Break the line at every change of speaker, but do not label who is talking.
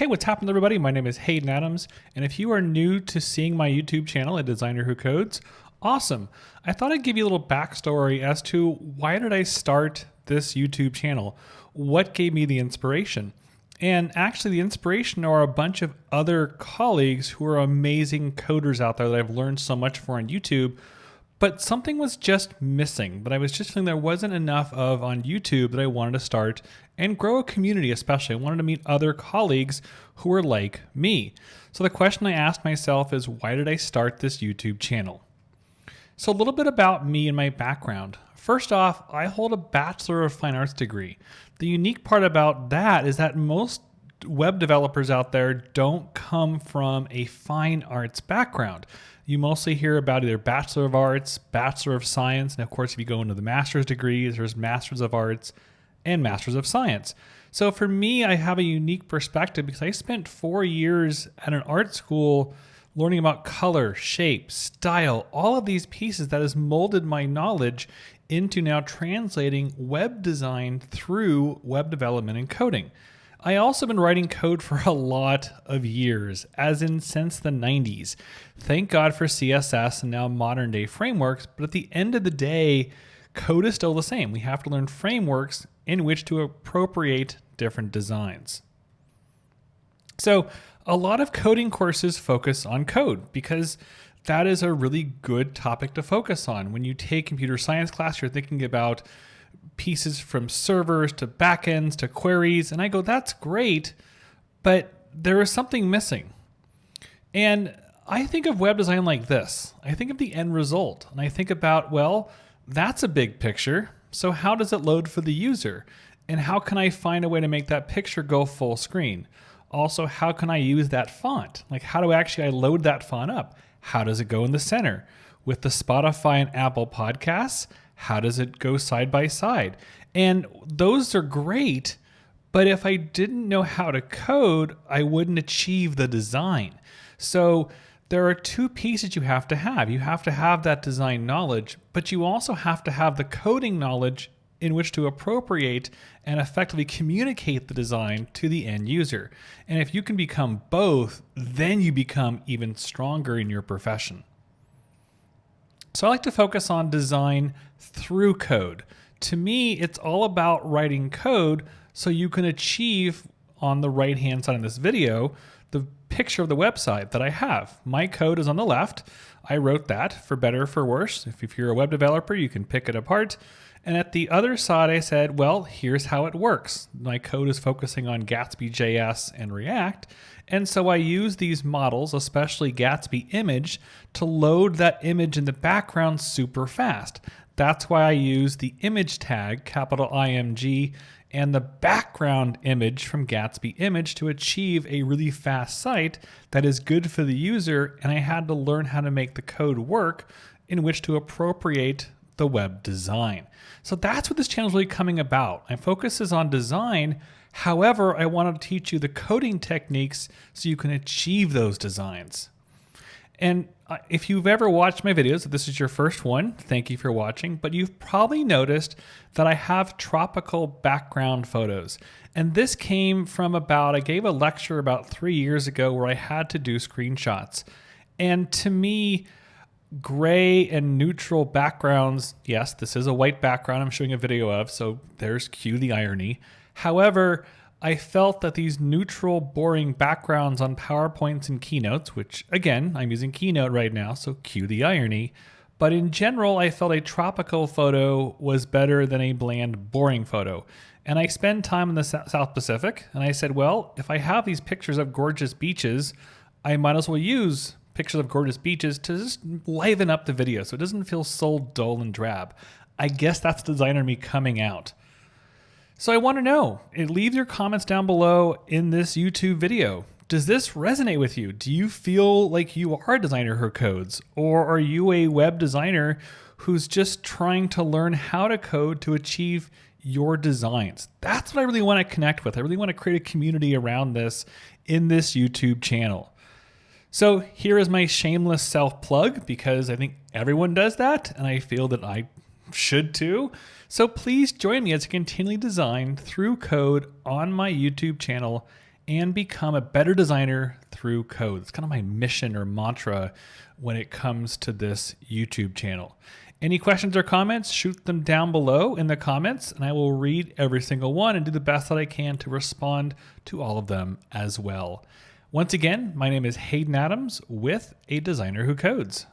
Hey, what's happening, everybody? My name is Haydn Adams, and if you are new to seeing my YouTube channel, A Designer Who Codes, awesome. I thought I'd give you a little backstory as to why did I start this YouTube channel? What gave me the inspiration? And actually, the inspiration are a bunch of other colleagues who are amazing coders out there that I've learned so much for on YouTube. But something was just missing, but I was just feeling there wasn't enough of on YouTube that I wanted to start and grow a community especially. I wanted to meet other colleagues who were like me. So the question I asked myself is, why did I start this YouTube channel? So a little bit about me and my background. First off, I hold a Bachelor of Fine Arts degree. The unique part about that is that most web developers out there don't come from a fine arts background. You mostly hear about either Bachelor of Arts, Bachelor of Science, and of course if you go into the master's degrees, there's Masters of Arts and Masters of Science. So for me, I have a unique perspective because I spent 4 years at an art school learning about color, shape, style, all of these pieces that has molded my knowledge into now translating web design through web development and coding. I also been writing code for a lot of years, as in since the 90s. Thank God for CSS and now modern day frameworks, but at the end of the day, code is still the same. We have to learn frameworks in which to appropriate different designs. So a lot of coding courses focus on code because that is a really good topic to focus on. When you take computer science class, you're thinking about pieces from servers to backends to queries. And I go, that's great, but there is something missing. And I think of web design like this. I think of the end result and I think about, well, that's a big picture. So how does it load for the user? And how can I find a way to make that picture go full screen? Also, how can I use that font? Like how do I load that font up? How does it go in the center? With the Spotify and Apple podcasts, how does it go side by side? And those are great, but if I didn't know how to code, I wouldn't achieve the design. So there are two pieces you have to have. You have to have that design knowledge, but you also have to have the coding knowledge in which to appropriate and effectively communicate the design to the end user. And if you can become both, then you become even stronger in your profession. So I like to focus on design through code. To me, it's all about writing code so you can achieve on the right-hand side of this video, the picture of the website that I have. My code is on the left. I wrote that for better or for worse. If you're a web developer, you can pick it apart. And at the other side, I said, well, here's how it works. My code is focusing on Gatsby.js and React. And so I use these models, especially Gatsby image, to load that image in the background super fast. That's why I use the image tag, capital IMG, and the background image from Gatsby image to achieve a really fast site that is good for the user. And I had to learn how to make the code work in which to appropriate the web design. So that's what this channel is really coming about. My focus is on design. However, I want to teach you the coding techniques so you can achieve those designs. And if you've ever watched my videos, if this is your first one, thank you for watching, but you've probably noticed that I have tropical background photos. And this came from I gave a lecture about 3 years ago where I had to do screenshots. And to me, gray and neutral backgrounds, yes, this is a white background I'm showing a video of, so there's cue the irony. However, I felt that these neutral, boring backgrounds on PowerPoints and Keynotes, which again, I'm using Keynote right now, so cue the irony. But in general, I felt a tropical photo was better than a bland, boring photo. And I spend time in the South Pacific, and I said, well, if I have these pictures of gorgeous beaches, I might as well use pictures of gorgeous beaches to just liven up the video so it doesn't feel so dull and drab. I guess that's designer me coming out. So I want to know, leave your comments down below in this YouTube video. Does this resonate with you? Do you feel like you are a designer who codes? Or are you a web designer who's just trying to learn how to code to achieve your designs? That's what I really want to connect with. I really want to create a community around this in this YouTube channel. So here is my shameless self-plug because I think everyone does that and I feel that I should too. So please join me as I continually design through code on my YouTube channel and become a better designer through code. It's kind of my mission or mantra when it comes to this YouTube channel. Any questions or comments, shoot them down below in the comments, and I will read every single one and do the best that I can to respond to all of them as well. Once again, my name is Haydn Adams with A Designer Who Codes.